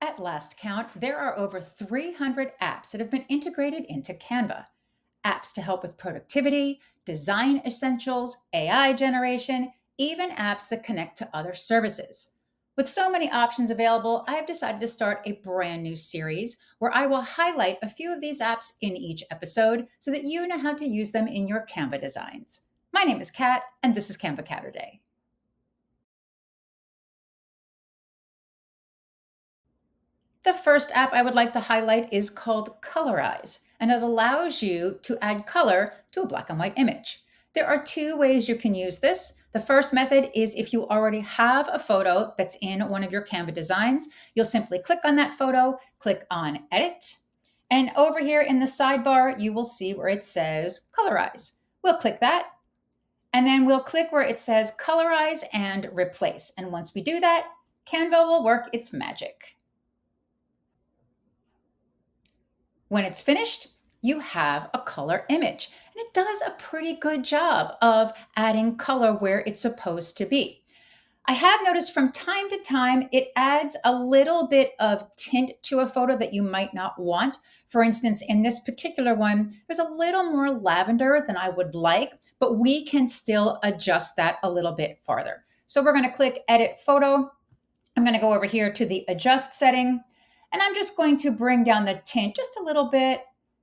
At last count, there are over 300 apps that have been integrated into Canva. Apps to help with productivity, design essentials, AI generation, even apps that connect to other services. With so many options available, I have decided to start a brand new series where I will highlight a few of these apps in each episode so that you know how to use them in your Canva designs. My name is Kat, and this is Canva Catterday. The first app I would like to highlight is called Colorize, and it allows you to add color to a black and white image. There are two ways you can use this. The first method is if you already have a photo that's in one of your Canva designs, you'll simply click on that photo, click on Edit, and over here in the sidebar, you will see where it says Colorize. We'll click that, and then we'll click where it says Colorize and Replace. And once we do that, Canva will work its magic. When it's finished, you have a color image. And it does a pretty good job of adding color where it's supposed to be. I have noticed from time to time, it adds a little bit of tint to a photo that you might not want. For instance, in this particular one, there's a little more lavender than I would like, but we can still adjust that a little bit farther. So we're going to click Edit Photo. I'm going to go over here to the Adjust setting. And I'm just going to bring down the tint just a little bit,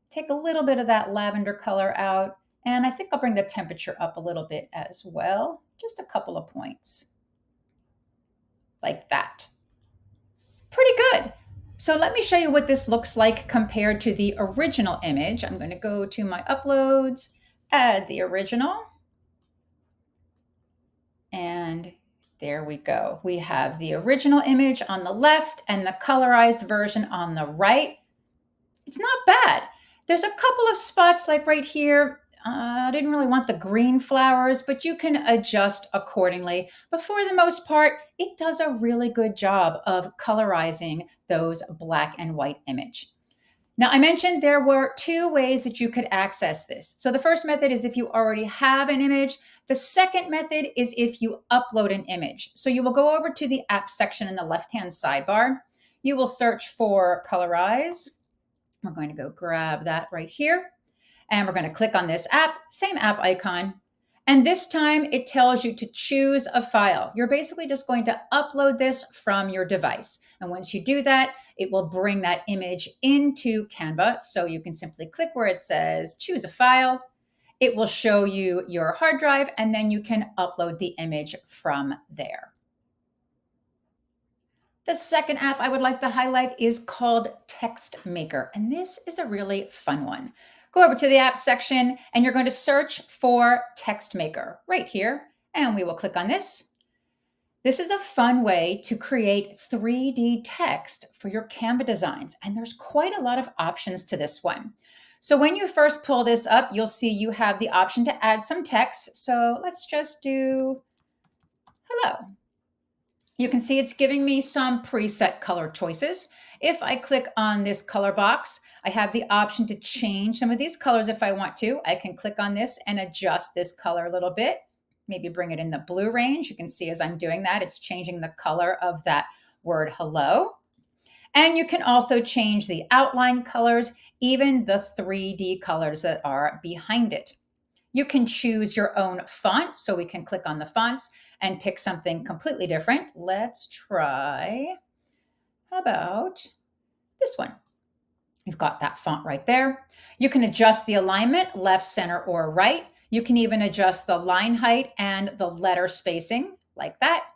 take a little bit of that lavender color out, and I think I'll bring the temperature up a little bit as well, just a couple of points, like that. Pretty good. So let me show you what this looks like compared to the original image. I'm going to go to my uploads, add the original, and there we go. We have the original image on the left and the colorized version on the right. It's not bad. There's a couple of spots like right here. I didn't really want the green flowers, but you can adjust accordingly. But for the most part, it does a really good job of colorizing those black and white image. Now, I mentioned there were two ways that you could access this. So the first method is if you already have an image. The second method is if you upload an image. So you will go over to the app section in the left-hand sidebar. You will search for Colorize. We're going to go grab that right here. And we're going to click on this app, same app icon. And this time it tells you to choose a file. You're basically just going to upload this from your device. And once you do that, it will bring that image into Canva. So you can simply click where it says choose a file. It will show you your hard drive, and then you can upload the image from there. The second app I would like to highlight is called Text Maker, and this is a really fun one. Go over to the app section and you're going to search for Text Maker right here, and we will click on this. This is a fun way to create 3D text for your Canva designs, and there's quite a lot of options to this one. So when you first pull this up, you'll see you have the option to add some text. So let's just do hello. You can see it's giving me some preset color choices. If I click on this color box, I have the option to change some of these colors if I want to. I can click on this and adjust this color a little bit, maybe bring it in the blue range. You can see as I'm doing that, it's changing the color of that word hello. And you can also change the outline colors, even the 3D colors that are behind it. You can choose your own font. So we can click on the fonts and pick something completely different. Let's try, how about this one? You've got that font right there. You can adjust the alignment, left, center, or right. You can even adjust the line height and the letter spacing like that.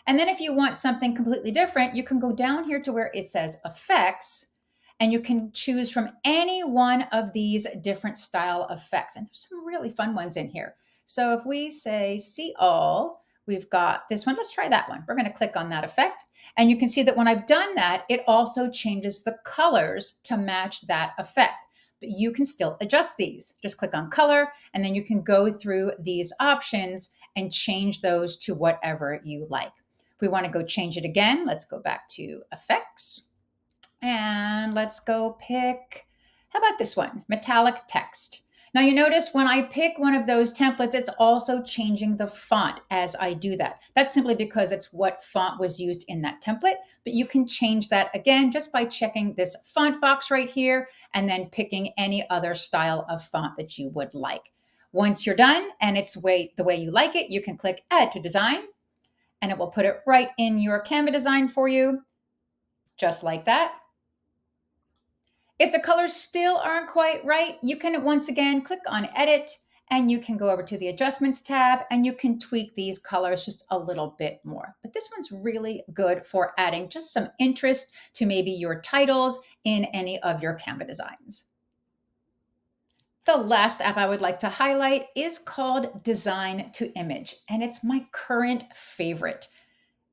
And then if you want something completely different, you can go down here to where it says effects, and you can choose from any one of these different style effects. And there's some really fun ones in here. So if we say see all, we've got this one. Let's try that one. We're going to click on that effect. And you can see that when I've done that, it also changes the colors to match that effect. But you can still adjust these. Just click on color, and then you can go through these options and change those to whatever you like. If we want to go change it again, let's go back to effects. And let's go pick, how about this one? Metallic text. Now you notice when I pick one of those templates, it's also changing the font as I do that. That's simply because it's what font was used in that template, but you can change that again just by checking this font box right here and then picking any other style of font that you would like. Once you're done and it's the way you like it, you can click Add to Design and it will put it right in your Canva design for you, just like that. If the colors still aren't quite right, you can once again click on Edit and you can go over to the Adjustments tab and you can tweak these colors just a little bit more. But this one's really good for adding just some interest to maybe your titles in any of your Canva designs. The last app I would like to highlight is called Design to Image, and it's my current favorite.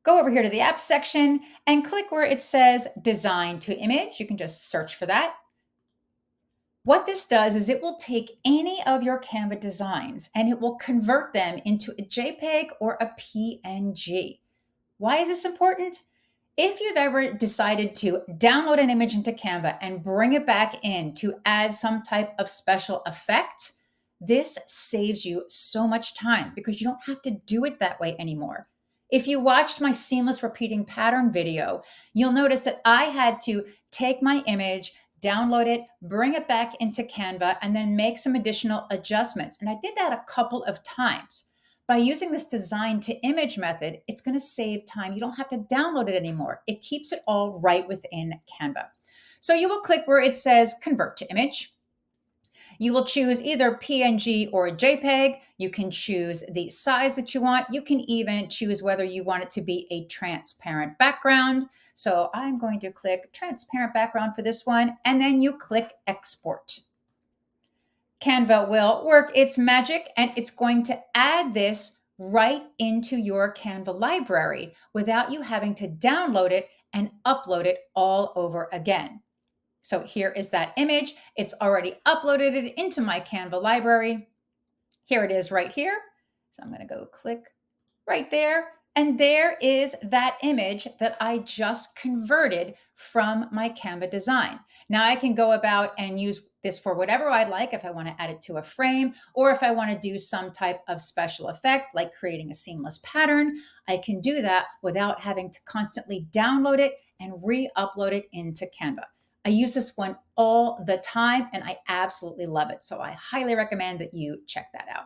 Go over here to the Apps section and click where it says Design to Image. You can just search for that. What this does is it will take any of your Canva designs and it will convert them into a JPEG or a PNG. Why is this important? If you've ever decided to download an image into Canva and bring it back in to add some type of special effect, this saves you so much time because you don't have to do it that way anymore. If you watched my seamless repeating pattern video, you'll notice that I had to take my image, download it, bring it back into Canva, and then make some additional adjustments. And I did that a couple of times. By using this design to image method, it's going to save time. You don't have to download it anymore. It keeps it all right within Canva. So you will click where it says Convert to Image. You will choose either PNG or JPEG. You can choose the size that you want. You can even choose whether you want it to be a transparent background. So I'm going to click transparent background for this one, and then you click Export. Canva will work its magic and it's going to add this right into your Canva library without you having to download it and upload it all over again. So here is that image. It's already uploaded it into my Canva library. Here it is right here. So I'm going to go click right there. And there is that image that I just converted from my Canva design. Now I can go about and use this for whatever I'd like. If I want to add it to a frame, or if I want to do some type of special effect, like creating a seamless pattern, I can do that without having to constantly download it and re-upload it into Canva. I use this one all the time and I absolutely love it. So I highly recommend that you check that out.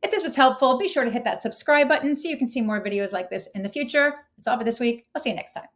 If this was helpful, be sure to hit that subscribe button so you can see more videos like this in the future. That's all for this week. I'll see you next time.